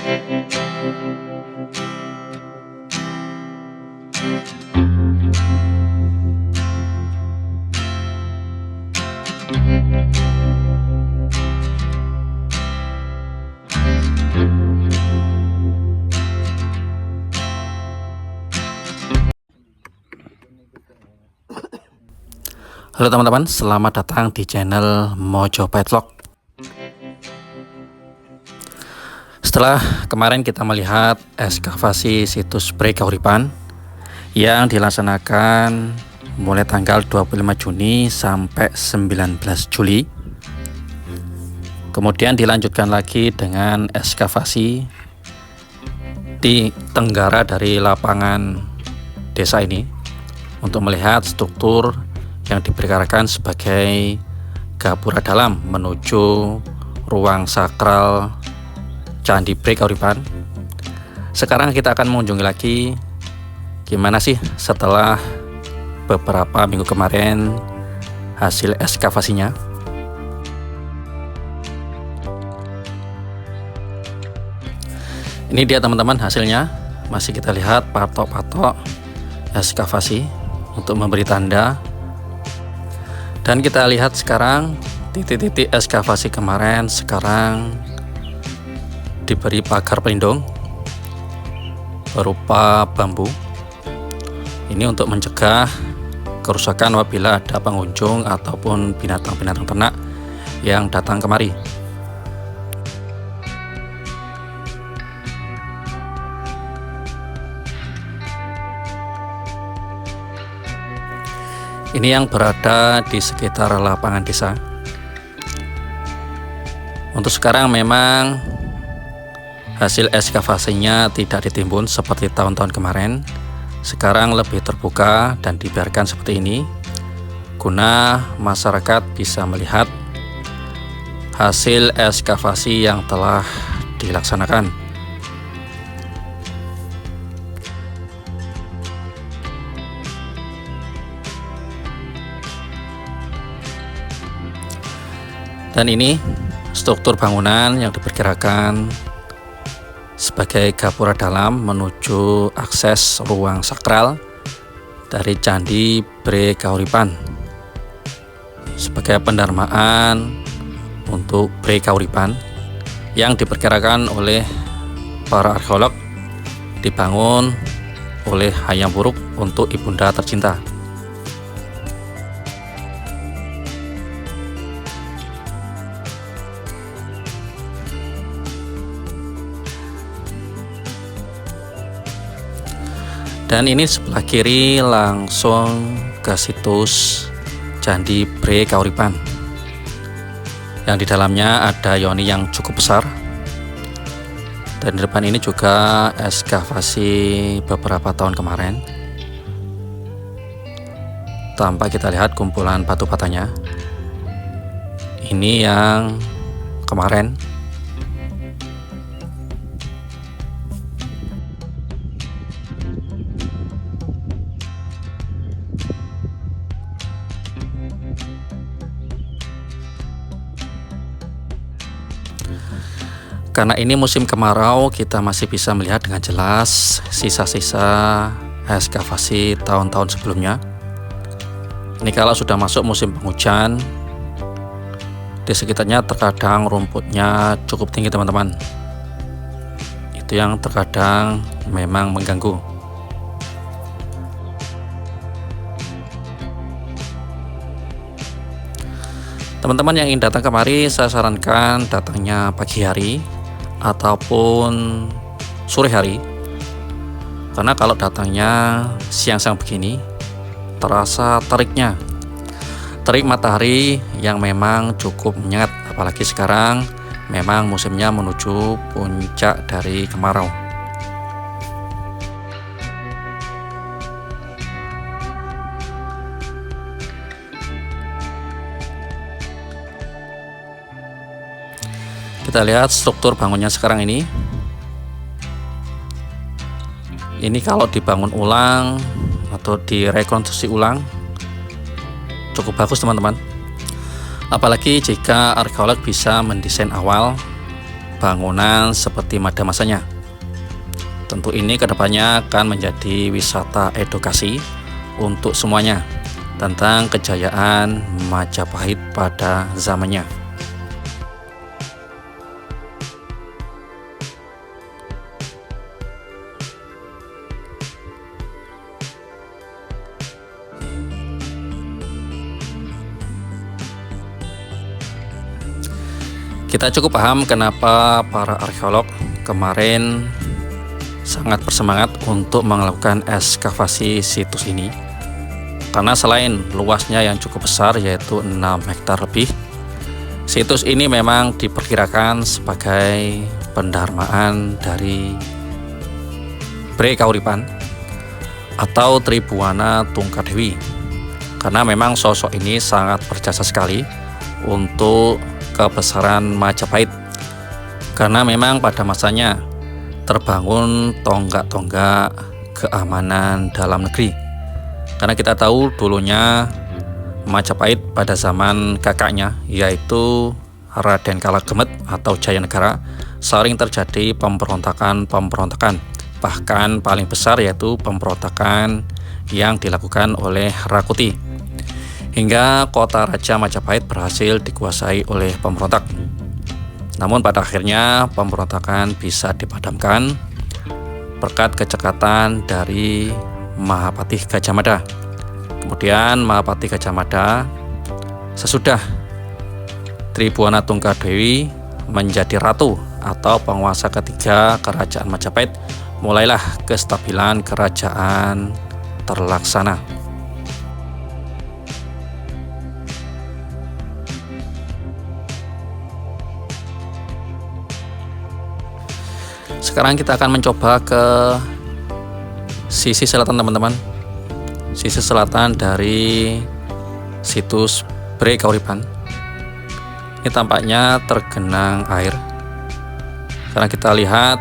Halo teman-teman, selamat datang di channel Mojopahit Vlog. Setelah kemarin kita melihat ekskavasi situs Bre Kahuripan yang dilaksanakan mulai tanggal 25 Juni sampai 19 Juli. Kemudian dilanjutkan lagi dengan ekskavasi di tenggara dari lapangan desa ini untuk melihat struktur yang diperkirakan sebagai gapura dalam menuju ruang sakral Candi Bre Kahuripan. Sekarang kita akan mengunjungi lagi gimana sih setelah beberapa minggu kemarin hasil ekskavasinya. Ini dia teman-teman hasilnya, masih kita lihat patok-patok ekskavasi untuk memberi tanda. Dan kita lihat sekarang titik-titik ekskavasi kemarin sekarang diberi pagar pelindung berupa bambu. Ini untuk mencegah kerusakan apabila ada pengunjung ataupun binatang-binatang ternak yang datang kemari. Ini yang berada di sekitar lapangan desa. Untuk sekarang memang hasil ekskavasinya tidak ditimbun seperti tahun-tahun kemarin. Sekarang lebih terbuka dan dibiarkan seperti ini guna masyarakat bisa melihat hasil ekskavasi yang telah dilaksanakan. Dan ini struktur bangunan yang diperkirakan sebagai gapura dalam menuju akses ruang sakral dari Candi Bre Kahuripan sebagai pendarmaan untuk Bre Kahuripan yang diperkirakan oleh para arkeolog dibangun oleh Hayam Wuruk untuk ibunda tercinta. Dan ini sebelah kiri langsung ke situs Candi Bre Kahuripan yang di dalamnya ada yoni yang cukup besar. Dan di depan ini juga ekskavasi beberapa tahun kemarin. Tanpa kita lihat kumpulan batu batanya. Ini yang kemarin. Karena ini musim kemarau, kita masih bisa melihat dengan jelas sisa-sisa ekskavasi tahun-tahun sebelumnya. Ini kalau sudah masuk musim penghujan, di sekitarnya terkadang rumputnya cukup tinggi teman-teman. Itu yang terkadang memang mengganggu. Teman-teman yang ingin datang kemari, saya sarankan datangnya pagi hari ataupun sore hari, karena kalau datangnya siang-siang begini terasa terik matahari yang memang cukup menyengat, apalagi sekarang memang musimnya menuju puncak dari kemarau. Kita lihat struktur bangunnya sekarang ini. Ini kalau dibangun ulang atau direkonstruksi ulang cukup bagus teman-teman. Apalagi jika arkeolog bisa mendesain awal bangunan seperti pada masanya. Tentu ini kedepannya akan menjadi wisata edukasi untuk semuanya tentang kejayaan Majapahit pada zamannya. Kita cukup paham kenapa para arkeolog kemarin sangat bersemangat untuk melakukan ekskavasi situs ini. Karena selain luasnya yang cukup besar yaitu 6 hektar lebih, situs ini memang diperkirakan sebagai pendarmaan dari Bre Kauripan atau Tribuana Tunggadewi. Karena memang sosok ini sangat berjasa sekali untuk kebesaran Majapahit, karena memang pada masanya terbangun tonggak-tonggak keamanan dalam negeri. Karena kita tahu dulunya Majapahit pada zaman kakaknya yaitu Raden Kalagemet atau Jayanegara sering terjadi pemberontakan, bahkan paling besar yaitu pemberontakan yang dilakukan oleh Rakuti, hingga kota Raja Majapahit berhasil dikuasai oleh pemberontak. Namun pada akhirnya pemberontakan bisa dipadamkan berkat kecekatan dari Mahapatih Gajah Mada. Kemudian Mahapatih Gajah Mada sesudah Tribuana Tunggadewi menjadi ratu atau penguasa ketiga kerajaan Majapahit, mulailah kestabilan kerajaan terlaksana. Sekarang kita akan mencoba ke sisi selatan teman-teman. Sisi selatan dari situs Bre Kauripan. Ini tampaknya tergenang air. Karena kita lihat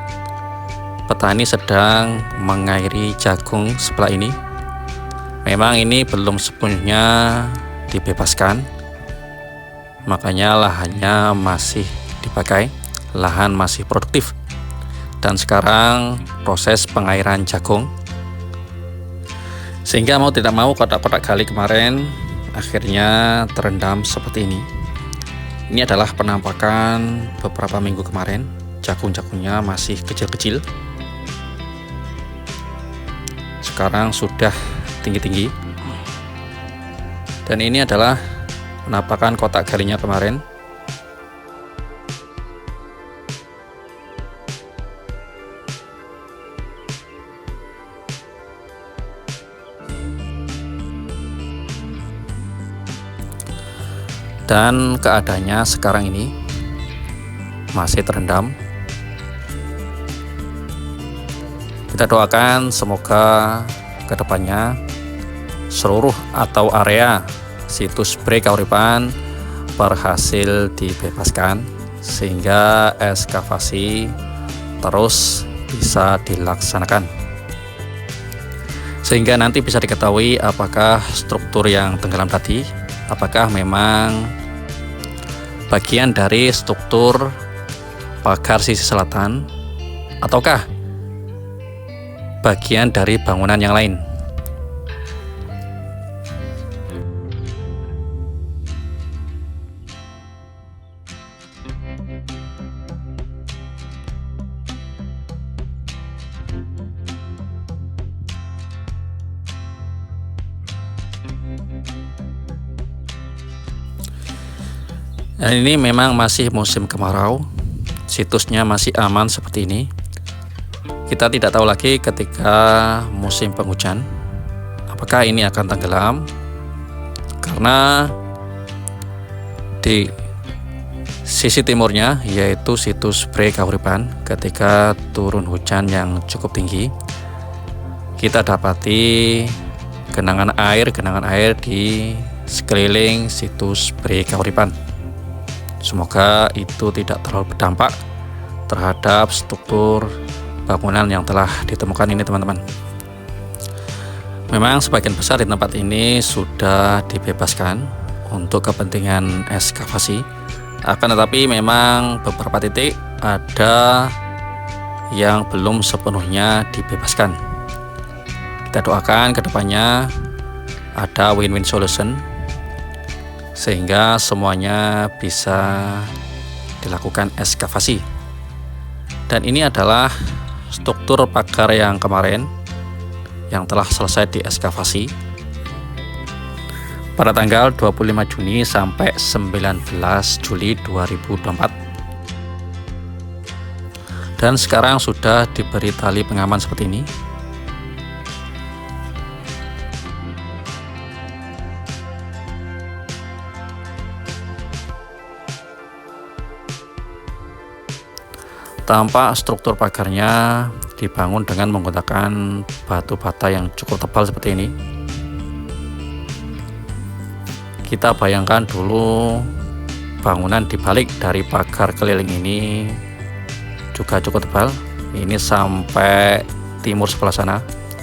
petani sedang mengairi jagung sebelah ini. Memang ini belum sepenuhnya dibebaskan, makanya lahannya masih dipakai, lahan masih produktif. Dan sekarang proses pengairan jagung, sehingga mau tidak mau kotak-kotak gali kemarin akhirnya terendam seperti ini. Ini adalah penampakan beberapa minggu kemarin. Jagung-jagungnya masih kecil-kecil, sekarang sudah tinggi-tinggi. Dan ini adalah penampakan kotak galinya kemarin. Dan keadaannya sekarang ini masih terendam. Kita doakan semoga kedepannya seluruh atau area situs Bre Kauripan berhasil dibebaskan, sehingga ekskavasi terus bisa dilaksanakan, sehingga nanti bisa diketahui apakah struktur yang tenggelam tadi apakah memang bagian dari struktur pagar sisi selatan ataukah bagian dari bangunan yang lain. Dan ini memang masih musim kemarau, situsnya masih aman seperti ini. Kita tidak tahu lagi ketika musim penghujan apakah ini akan tenggelam, karena di sisi timurnya yaitu situs Bre Kauripan ketika turun hujan yang cukup tinggi, kita dapati genangan air di sekeliling situs Bre Kauripan. Semoga itu tidak terlalu berdampak terhadap struktur bangunan yang telah ditemukan ini, teman-teman. Memang sebagian besar di tempat ini sudah dibebaskan untuk kepentingan ekskavasi, Akan tetapi memang beberapa titik ada yang belum sepenuhnya dibebaskan. Kita doakan kedepannya ada win-win solution sehingga semuanya bisa dilakukan ekskavasi. Dan ini adalah struktur pagar yang kemarin yang telah selesai diekskavasi pada tanggal 25 Juni sampai 19 Juli 2024. Dan sekarang sudah diberi tali pengaman seperti ini. Tampak struktur pagarnya dibangun dengan menggunakan batu bata yang cukup tebal seperti ini. Kita bayangkan dulu bangunan dibalik dari pagar keliling ini juga cukup tebal. Ini sampai timur sebelah sana,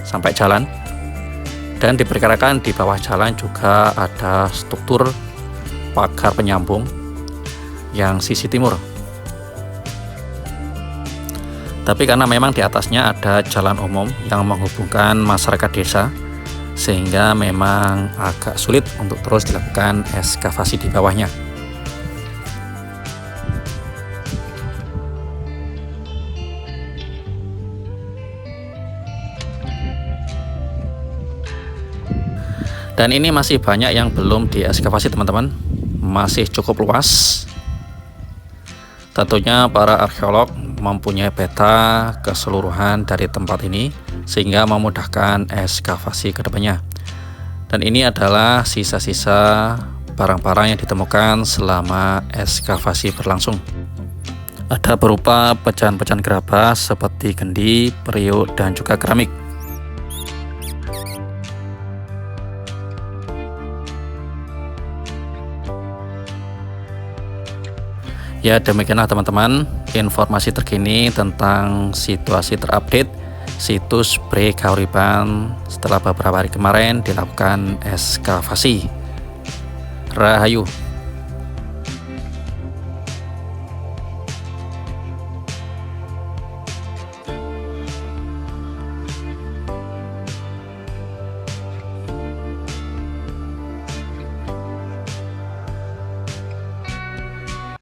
sampai jalan. Dan diperkirakan di bawah jalan juga ada struktur pagar penyambung yang sisi timur. Tapi karena memang di atasnya ada jalan umum yang menghubungkan masyarakat desa, sehingga memang agak sulit untuk terus dilakukan ekskavasi di bawahnya. Dan ini masih banyak yang belum diekskavasi teman-teman, masih cukup luas. Tentunya para arkeolog mempunyai peta keseluruhan dari tempat ini sehingga memudahkan ekskavasi ke depannya. Dan ini adalah sisa-sisa barang-barang yang ditemukan selama ekskavasi berlangsung. Ada berupa pecahan-pecahan gerabah seperti kendi, periuk, dan juga keramik. Ya, demikianlah teman-teman informasi terkini tentang situasi terupdate situs Bre Kahuriban setelah beberapa hari kemarin dilakukan ekskavasi. Rahayu.